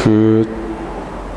그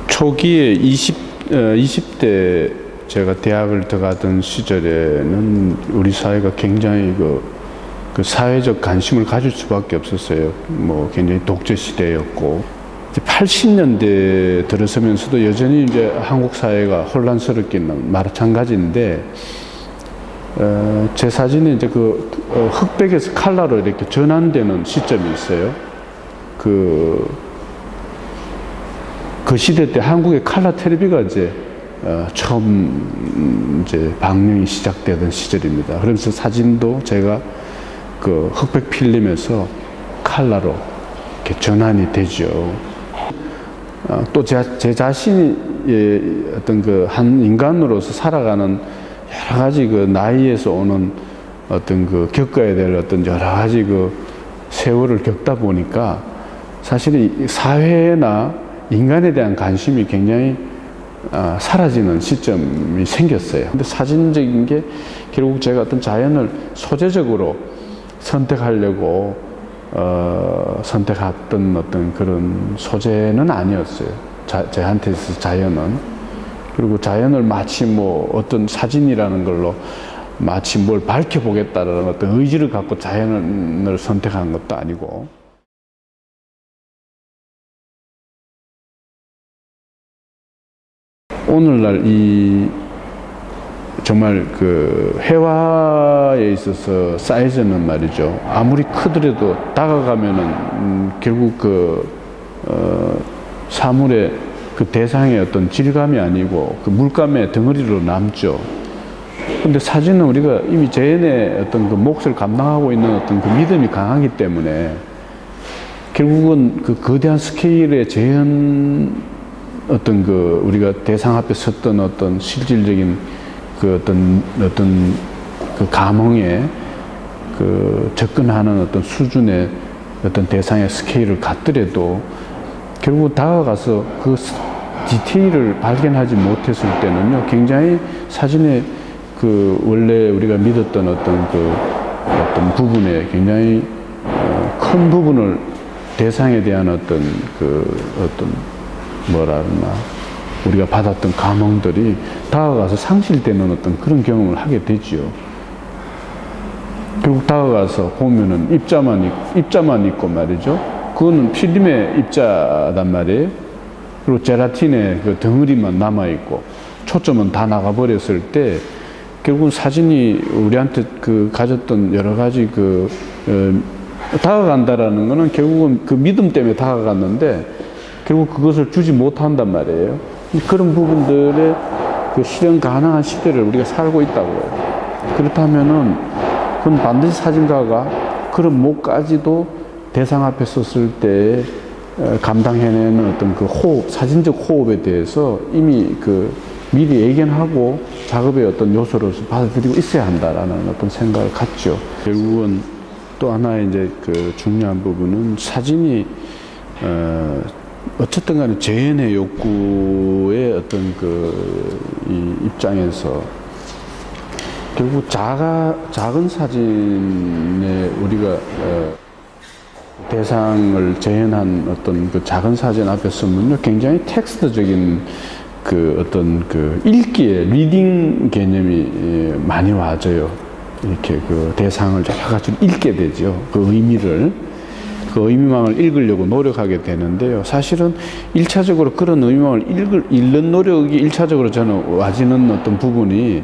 초기에 20대 제가 대학을 들어가던 시절에는 우리 사회가 굉장히 그 사회적 관심을 가질 수밖에 없었어요. 뭐 굉장히 독재 시대였고, 이제 80년대 들어서면서도 여전히 이제 한국 사회가 혼란스럽기는 마찬가지인데, 제 사진에 이제 흑백에서 칼라로 이렇게 전환되는 시점이 있어요. 그 시대 때 한국의 칼라 텔레비가 이제 처음 이제 방영이 시작되던 시절입니다. 그러면서 사진도 제가 그 흑백 필름에서 칼라로 이렇게 전환이 되죠. 또 제 자신이 어떤 한 인간으로서 살아가는 여러 가지 나이에서 오는 어떤 겪어야 될 어떤 여러 가지 세월을 겪다 보니까 사실은 사회나 인간에 대한 관심이 굉장히 사라지는 시점이 생겼어요. 근데 사진적인 게 결국 제가 어떤 자연을 소재적으로 선택하려고 선택했던 어떤 그런 소재는 아니었어요. 저한테 있어서 자연은. 그리고 자연을 마치 뭐 어떤 사진이라는 걸로 마치 뭘 밝혀보겠다는 어떤 의지를 갖고 자연을 선택한 것도 아니고. 오늘날 정말 해화에 있어서 사이즈는 말이죠. 아무리 크더라도 다가가면은 결국 사물의 대상의 어떤 질감이 아니고 물감의 덩어리로 남죠. 근데 사진은 우리가 이미 자연의 어떤 몫을 감당하고 있는 어떤 믿음이 강하기 때문에 결국은 거대한 스케일의 자연 어떤 우리가 대상 앞에 섰던 어떤 실질적인 어떤 감흥에 접근하는 어떤 수준의 어떤 대상의 스케일을 갖더라도 결국 다가가서 디테일을 발견하지 못했을 때는요, 굉장히 사진의 원래 우리가 믿었던 어떤 부분에 굉장히 큰 부분을 대상에 대한 어떤 뭐라 그러나 우리가 받았던 감흥들이 다가가서 상실되는 어떤 그런 경험을 하게 되지요. 결국 다가가서 보면은 입자만 있고 말이죠. 그거는 필름의 입자단 말이에요. 그리고 제라틴의 덩어리만 남아있고 초점은 다 나가버렸을 때 결국은 사진이 우리한테 가졌던 여러 가지 다가간다라는 거는 결국은 믿음 때문에 다가갔는데 결국 그것을 주지 못한단 말이에요. 그런 부분들의 실현 가능한 시대를 우리가 살고 있다고요. 그렇다면은 그건 반드시 사진가가 그런 몫까지도 대상 앞에 섰을 때 감당해내는 어떤 호흡, 사진적 호흡에 대해서 이미 미리 예견하고 작업의 어떤 요소로서 받아들이고 있어야 한다라는 어떤 생각을 갖죠. 결국은 또 하나의 이제 중요한 부분은 사진이 어쨌든 간에 재현의 욕구의 어떤 이 입장에서 결국 작은 사진에 우리가 대상을 재현한 어떤 작은 사진 앞에 서면요, 굉장히 텍스트적인 어떤 읽기의 리딩 개념이 많이 와져요. 이렇게 대상을 여러 가지로 읽게 되죠. 의미를. 의미망을 읽으려고 노력하게 되는데요. 사실은 1차적으로 그런 의미망을 읽는 노력이 1차적으로 저는 와지는 어떤 부분이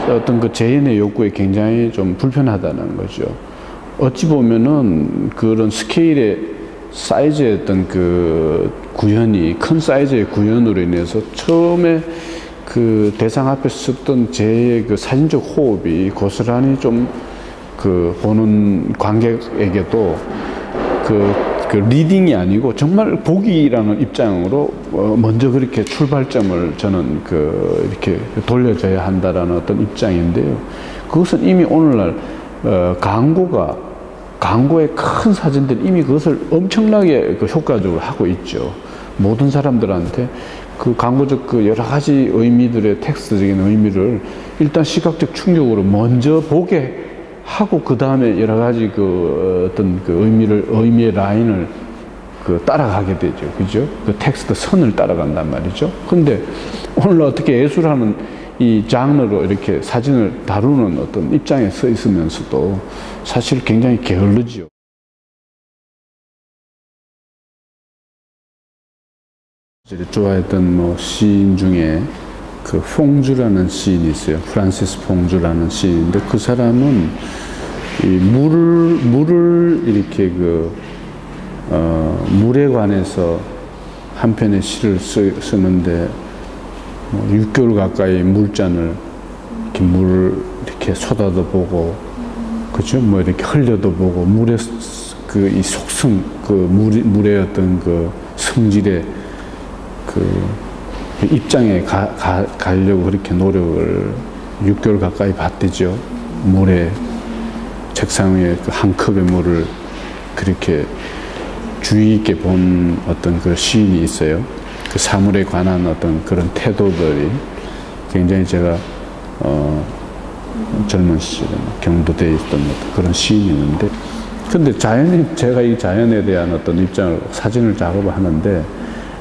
어떤 재현의 욕구에 굉장히 좀 불편하다는 거죠. 어찌 보면은 그런 스케일의 사이즈의 어떤 구현이 큰 사이즈의 구현으로 인해서 처음에 대상 앞에 섰던 제 사진적 호흡이 고스란히 좀 보는 관객에게도 리딩이 아니고 정말 보기라는 입장으로 먼저 그렇게 출발점을 저는 이렇게 돌려줘야 한다라는 어떤 입장인데요. 그것은 이미 오늘날 광고의 큰 사진들이 이미 그것을 엄청나게 효과적으로 하고 있죠. 모든 사람들한테 광고적 여러 가지 의미들의 텍스트적인 의미를 일단 시각적 충격으로 먼저 보게 하고 그 다음에 여러 가지 어떤 의미의 라인을 그 따라가게 되죠. 그죠? 그 텍스트 선을 따라간단 말이죠. 근데 오늘 어떻게 예술하는 이 장르로 이렇게 사진을 다루는 어떤 입장에 서 있으면서도 사실 굉장히 게을르죠. 좋아했던 뭐 시인 중에 그 퐁주라는 시인이 있어요. 프란시스 퐁주라는 시인인데 그 사람은 이 물을 이렇게 물에 관해서 한 편의 시를 쓰는데 뭐 6개월 가까이 물잔을 이렇게 물을 이렇게 쏟아도 보고, 그죠? 뭐 이렇게 흘려도 보고, 물의 그 이 속성, 그 물의 어떤 그 성질의 그 입장에 가려고 그렇게 노력을 6개월 가까이 봤대죠. 물에, 책상 위에 그 한 컵의 물을 그렇게 주의 있게 본 어떤 그 시인이 있어요. 그 사물에 관한 어떤 그런 태도들이 굉장히 제가 젊은 시절에 경도대에 있던 그런 시인이 있는데, 근데 제가 이 자연에 대한 어떤 입장을 사진을 작업을 하는데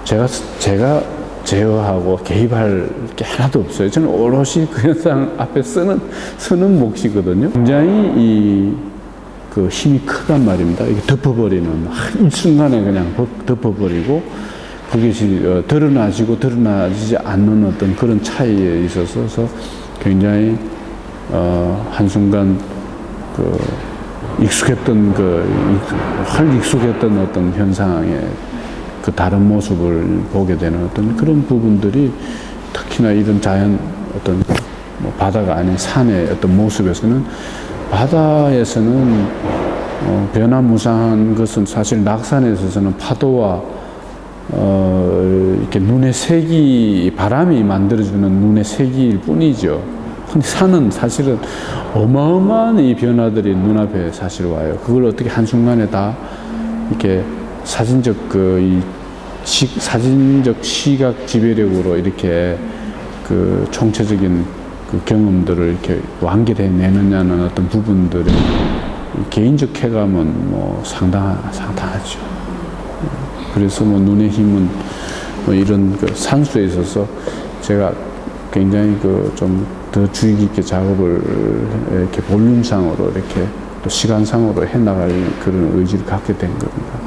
제가 제어하고 개입할 게 하나도 없어요. 저는 오롯이 그 현상 앞에 쓰는 몫이거든요. 굉장히 그 힘이 크단 말입니다. 이게 덮어버리는, 일순간에 그냥 덮어버리고, 그것이 드러나지고 드러나지 않는 어떤 그런 차이에 있어서 굉장히, 한순간 익숙했던 익숙했던 어떤 현상에 그 다른 모습을 보게 되는 어떤 그런 부분들이 특히나 이런 자연 어떤 뭐 바다가 아닌 산의 어떤 모습에서는, 바다에서는 변화무쌍한 것은 사실 낙산에 있어서는 파도와 이렇게 눈의 색이, 바람이 만들어주는 눈의 색일 뿐이죠. 근데 산은 사실은 어마어마한 이 변화들이 눈앞에 사실 와요. 그걸 어떻게 한순간에 다 이렇게 사진적 사진적 시각 지배력으로 이렇게 그 총체적인 그 경험들을 이렇게 완결해내느냐는 어떤 부분들의 개인적 쾌감은 뭐 상당하죠. 그래서 뭐 눈의 힘은 뭐 이런 그 산수에 있어서 제가 굉장히 좀 더 주의 깊게 작업을 이렇게 볼륨상으로 이렇게 또 시간상으로 해나갈 그런 의지를 갖게 된 겁니다.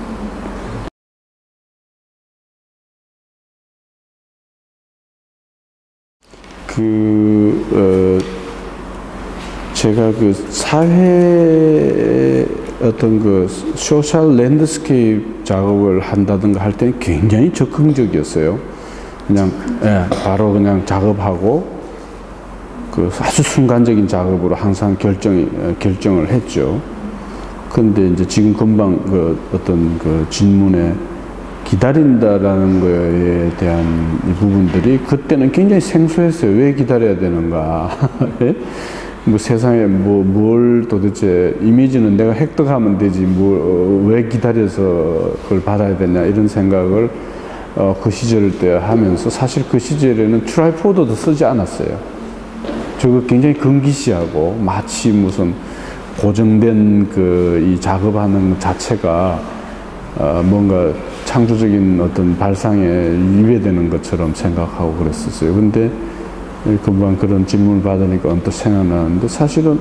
제가 그 사회 어떤 그 소셜 랜드스케이프 작업을 한다든가 할 때는 굉장히 적극적이었어요. 그냥, 바로 그냥 작업하고, 그 아주 순간적인 작업으로 항상 결정을 했죠. 근데 이제 지금 금방 어떤 그 질문에 기다린다라는 거에 대한 이 부분들이 그때는 굉장히 생소했어요. 왜 기다려야 되는가. 뭐 세상에 뭘 도대체, 이미지는 내가 획득하면 되지, 왜 기다려서 그걸 받아야 되냐, 이런 생각을 그 시절 때 하면서, 사실 그 시절에는 트라이포드도 쓰지 않았어요. 저거 굉장히 금기시하고, 마치 무슨 고정된 이 작업하는 자체가 뭔가 창조적인 어떤 발상에 위배되는 것처럼 생각하고 그랬었어요. 근데 금방 그런 질문을 받으니까 언뜻 생각나는데, 사실은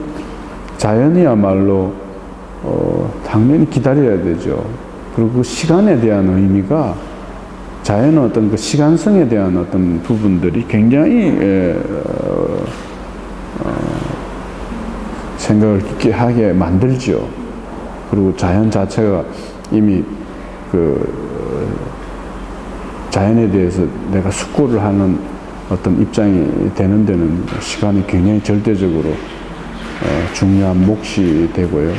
자연이야말로 당연히 기다려야 되죠. 그리고 그 시간에 대한 의미가, 자연의 어떤 그 시간성에 대한 어떤 부분들이 굉장히 생각을 깊게 하게 만들죠. 그리고 자연 자체가 이미 자연에 대해서 내가 숙고를 하는 어떤 입장이 되는 데는 시간이 굉장히 절대적으로 중요한 몫이 되고요.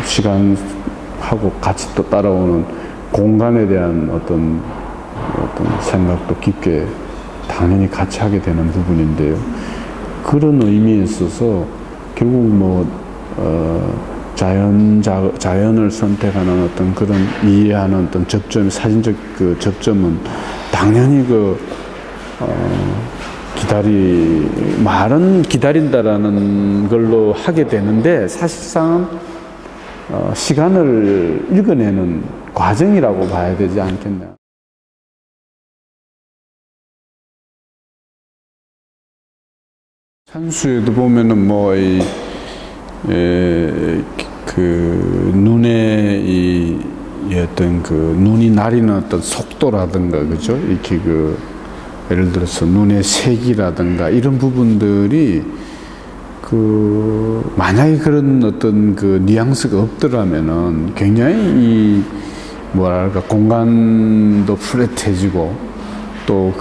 시간하고 같이 또 따라오는 공간에 대한 어떤 생각도 깊게 당연히 같이 하게 되는 부분인데요. 그런 의미에 있어서 결국 자연을 선택하는 어떤 그런 이해하는 어떤 접점, 사진적 그 접점은 당연히 말은 기다린다라는 걸로 하게 되는데, 사실상 시간을 읽어내는 과정이라고 봐야 되지 않겠나. 산수에도 보면은 뭐, 눈에 어떤 눈이 나리는 어떤 속도라든가, 그죠? 이렇게 예를 들어서 눈의 색이라든가 이런 부분들이 만약에 그런 어떤 뉘앙스가 없더라면은 굉장히 뭐랄까, 공간도 플랫해지고 또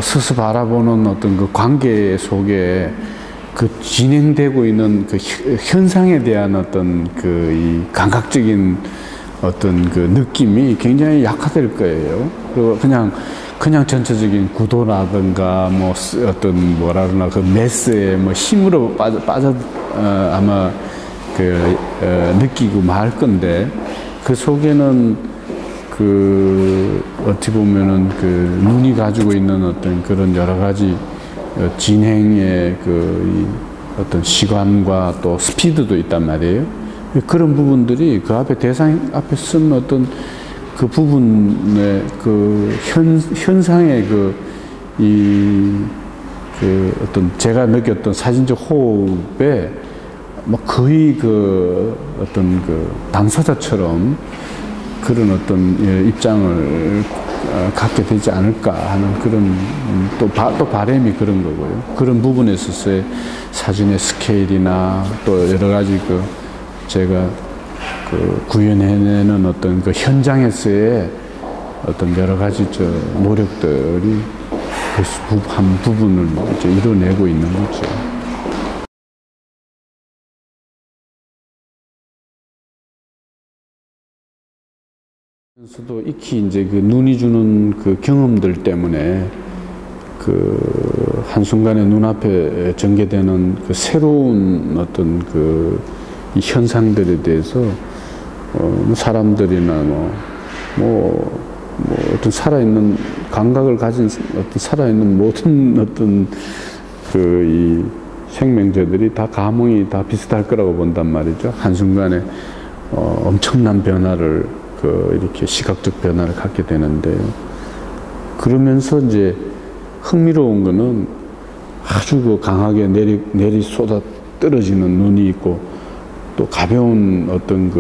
서서 바라보는 어떤 관계 속에 진행되고 있는 현상에 대한 어떤 이 감각적인 어떤 느낌이 굉장히 약화될 거예요. 그리고 그냥 전체적인 구도라든가 뭐 어떤 뭐라 그러나 매스에 뭐 힘으로 아마 느끼고 말 건데, 그 속에는 어찌 보면은 눈이 가지고 있는 어떤 그런 여러 가지 진행의 어떤 시간과 또 스피드도 있단 말이에요. 그런 부분들이 대상 앞에 쓴 어떤 부분의 현상의 어떤 제가 느꼈던 사진적 호흡에 뭐 거의 어떤 당사자처럼 그런 어떤 입장을 갖게 되지 않을까 하는 그런 또 바람이 그런 거고요. 그런 부분에 있어서의 사진의 스케일이나 또 여러 가지 제가 구현해내는 어떤 현장에서의 어떤 여러 가지 노력들이 한 부분을 이제 이뤄내고 있는 거죠. 면서도 익히 이제 눈이 주는 경험들 때문에 한순간에 눈앞에 전개되는 새로운 어떤 이 현상들에 대해서 사람들이나 어떤 살아있는 감각을 가진 어떤 살아있는 모든 어떤 이 생명체들이 다 감흥이 다 비슷할 거라고 본단 말이죠. 한순간에 엄청난 변화를 이렇게 시각적 변화를 갖게 되는데요. 그러면서 이제 흥미로운 거는 아주 강하게 내리 쏟아 떨어지는 눈이 있고 또 가벼운 어떤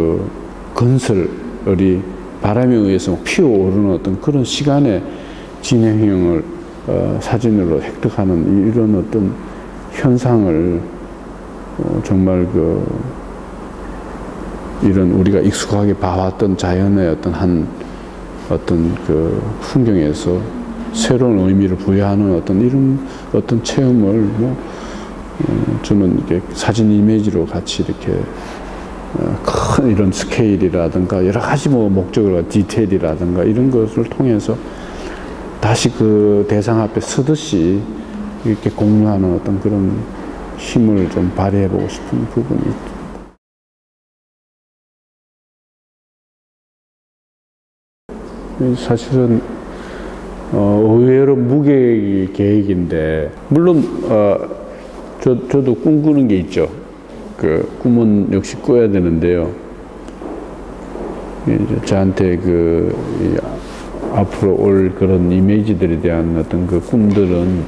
건설이 바람에 의해서 피어오르는 어떤 그런 시간의 진행형을 사진으로 획득하는 이런 어떤 현상을 정말 이런 우리가 익숙하게 봐왔던 자연의 어떤 풍경에서 새로운 의미를 부여하는 이런 어떤 체험을 저는 이렇게 사진 이미지로 같이 이렇게 큰 이런 스케일이라든가 여러 가지 목적을 디테일이라든가 이런 것을 통해서 다시 대상 앞에 서듯이 이렇게 공유하는 어떤 그런 힘을 좀 발휘해보고 싶은 부분이 있죠. 사실은 의외로 무계획 계획인데, 물론 저도 꿈꾸는 게 있죠. 꿈은 역시 꿔야 되는데요. 이제 저한테 앞으로 올 그런 이미지들에 대한 어떤 꿈들은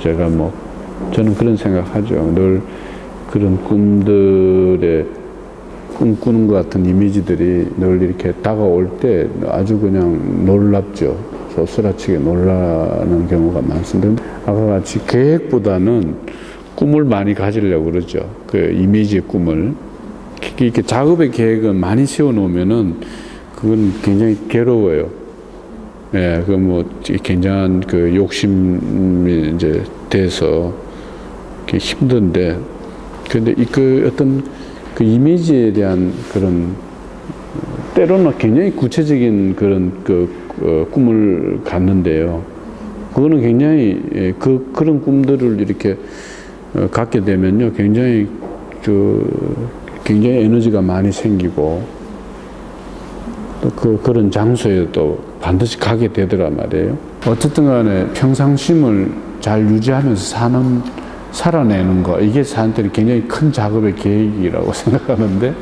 제가 저는 그런 생각하죠. 늘 그런 꿈들에 꿈꾸는 것 같은 이미지들이 늘 이렇게 다가올 때 아주 그냥 놀랍죠. 소스라치게 놀라는 경우가 많습니다. 아까 같이 계획보다는 꿈을 많이 가지려고 그러죠. 이미지의 꿈을. 이렇게 작업의 계획은 많이 세워놓으면은 그건 굉장히 괴로워요. 예, 굉장한 욕심이 이제 돼서 힘든데, 근데 어떤 이미지에 대한 그런, 때로는 굉장히 구체적인 그런 꿈을 갖는데요. 그거는 굉장히, 그런 꿈들을 이렇게 갖게 되면요. 굉장히 에너지가 많이 생기고, 또 그런 장소에 또 반드시 가게 되더란 말이에요. 어쨌든 간에 평상심을 잘 유지하면서 살아내는 거, 이게 저한테는 굉장히 큰 작업의 계획이라고 생각하는데